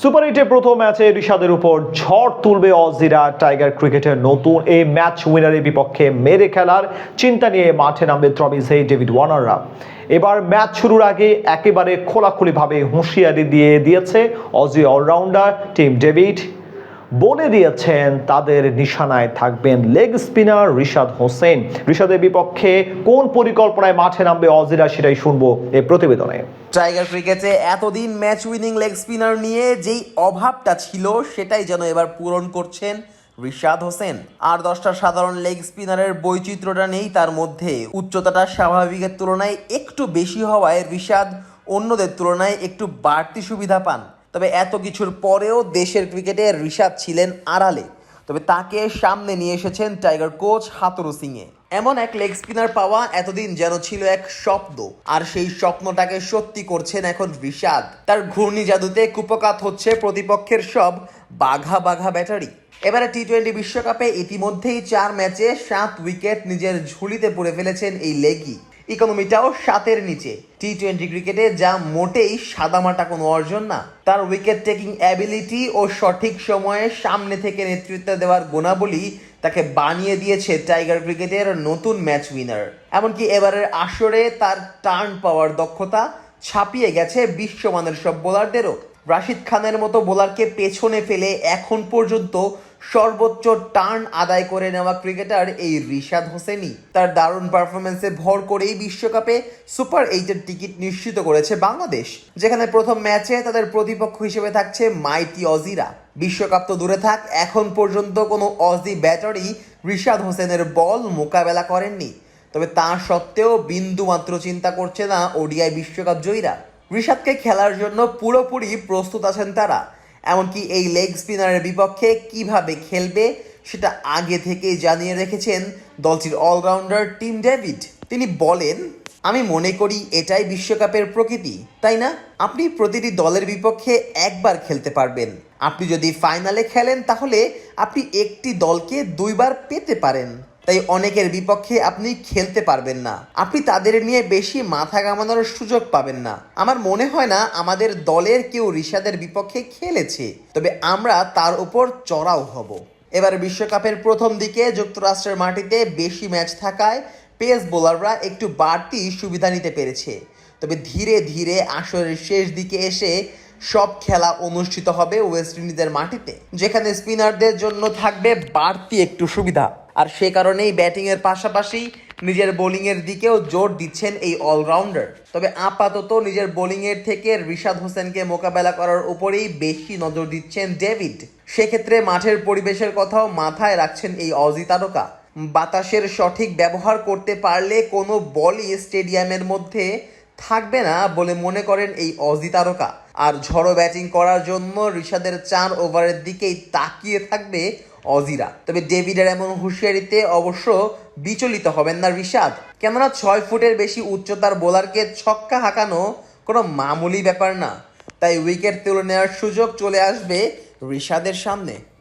Super এইটের প্রথম ম্যাচে রিশাদের উপর ঝড় তুলবে অজিরা। টাইগার ক্রিকেটের নতুন এই ম্যাচ উইনারের বিপক্ষে মেরে খেলার চিন্তা নিয়ে মাঠে নামবে ট্রভিস হেড, ডেভিড ওয়ার্নাররা। এবার ম্যাচ শুরুর আগে একেবারে খোলাখুলিভাবে হুঁশিয়ারি দিয়ে দিয়েছে অজি অলরাউন্ডার টিম ডেভিড। বলে দিয়েছেন তাদের নিশানায় থাকবেন লেগ স্পিনার রিশাদ হোসেন। রিশাদের বিপক্ষে কোন পরিকল্পনায় মাঠে নামবে অজিরা সেটাই শুনবো এই প্রতিবেদনে। টাইগার ক্রিকেটে এতদিন ম্যাচ উইনিং লেগ স্পিনার নিয়ে যেই অভাবটা ছিল সেটাই যেন এবার পূরণ করছেন রিশাদ হোসেন। আর 10টা সাধারণ লেগ স্পিনারের বৈচিত্র্যটা নেই, তার মধ্যে উচ্চতাটা স্বাভাবিকের তুলনায় একটু বেশি হওয়ায় রিশাদ অন্যদের তুলনায় একটু বাড়তি সুবিধা পান। তবে এত কিছুর পরেও দেশের ক্রিকেটে রিশাদ ছিলেন আড়ালে, তবে তাকে সামনে নিয়ে এসেছেন টাইগার কোচ হাথুরু সিংয়ে। এমন এক লেগ স্পিনার পাওয়া এতদিন যেন ছিল এক স্বপ্ন, আর সেই স্বপ্নটাকে সত্যি করছেন এখন রিশাদ। তার ঘূর্ণি জাদুতে কুপকাত হচ্ছে প্রতিপক্ষের সব বাঘা বাঘা ব্যাটারি। এবারে টি-20 বিশ্বকাপে ইতিমধ্যেই 4 ম্যাচে 7 উইকেট নিজের ঝুলিতে পুরে ফেলেছেন এই লেগি। ইকোনমিটাও 7-এর নিচে। টি-20 ক্রিকেটে যা মোটেই সাদামাটা কোনো অর্জন না। তার উইকেট টেকিং অ্যাবিলিটি ও সঠিক সময়ে সামনে থেকে নেতৃত্ব দেওয়ার গুণাবলী তাকে বানিয়ে দিয়েছে টাইগার ক্রিকেটের নতুন ম্যাচ উইনার। এমনকি এবারের আসরে তার টার্ন পাওয়ার দক্ষতা ছাপিয়ে গেছে বিশ্বমানের সব বোলারদেরও। রাশিদ খানের মতো বোলারকে পেছনে ফেলে এখন পর্যন্ত সর্বোচ্চ টার্ন আদায় করে নেওয়া ক্রিকেটার এই রিশাদ হোসেনই। তার দারুণ পারফরমেন্সে ভর করেই বিশ্বকাপে সুপার 8-এর টিকিট নিশ্চিত করেছে বাংলাদেশ, যেখানে প্রথম ম্যাচে তাদের প্রতিপক্ষ হিসেবে থাকছে মাইটি অজিরা। বিশ্বকাপ তো দূরে থাক, এখন পর্যন্ত কোনো অজি ব্যাটারি রিশাদ হোসেনের বল মোকাবেলা করেননি। তবে তা সত্ত্বেও বিন্দুমাত্র চিন্তা করছে না ওডিআই বিশ্বকাপ জয়ীরা। রিশাদকে খেলার জন্য পুরোপুরি প্রস্তুত আছেন তারা। এমনকি এই লেগ স্পিনারের বিপক্ষে কিভাবে খেলবে সেটা আগে থেকেই জানিয়ে রেখেছেন দলটির অলরাউন্ডার টিম ডেভিড। তিনি বলেন, আমি মনে করি এটাই বিশ্বকাপের প্রকৃতি, তাই না? আপনি প্রতিটি দলের বিপক্ষে একবার খেলতে পারবেন। আপনি যদি ফাইনালে খেলেন তাহলে আপনি একটি দলকে 2 বার পেতে পারেন। তাই অনেকের বিপক্ষে আপনি খেলতে পারবেন না, আপনি তাদের নিয়ে বেশি মাথা ঘামানোর সুযোগ পাবেন না। আমার মনে হয় না আমাদের দলের কেউ রিশাদের বিপক্ষে খেলেছে, তবে আমরা তার উপর চড়াও হব। এবার বিশ্বকাপের প্রথম দিকে যুক্তরাষ্ট্রের মাটিতে বেশি ম্যাচ থাকায় পেস বোলাররা একটু বাড়তি সুবিধা নিতে পেরেছে। তবে ধীরে ধীরে আসরের শেষ দিকে এসে সব খেলা অনুষ্ঠিত হবে ওয়েস্ট ইন্ডিজের মাটিতে, যেখানে স্পিনারদের জন্য থাকবে বাড়তি একটু সুবিধা। আর সে কারণেই ব্যাটিংয়ের পাশাপাশি নিজের বোলিংয়ের দিকেও জোর দিচ্ছেন এই অলরাউন্ডার। তবে আপাতত নিজের বোলিংয়ের থেকে রিশাদ হোসেনকে মোকাবেলা করার উপরেই বেশি নজর দিচ্ছেন ডেভিড। সেক্ষেত্রে মাঠের পরিবেশের কথাও মাথায় রাখছেন এই অজি তারকা। বাতাসের সঠিক ব্যবহার করতে পারলে কোনো বলই স্টেডিয়ামের মধ্যে থাকবে না বলে মনে করেন এই অজি তারকা। আর ঝড়ো ব্যাটিং করার জন্য রিশাদের 4 ওভারের দিকেই তাকিয়ে থাকবে অজিরা। তবে ডেভিডের এমন হুঁশিয়ারিতে অবশ্য বিচলিত হবেন না রিশাদ, কেননা 6 ফুটের বেশি উচ্চতার বোলারকে ছক্কা হাঁকানো কোনো মামুলি ব্যাপার না। তাই উইকেট তুলে নেওয়ার সুযোগ চলে আসবে রিশাদের সামনে।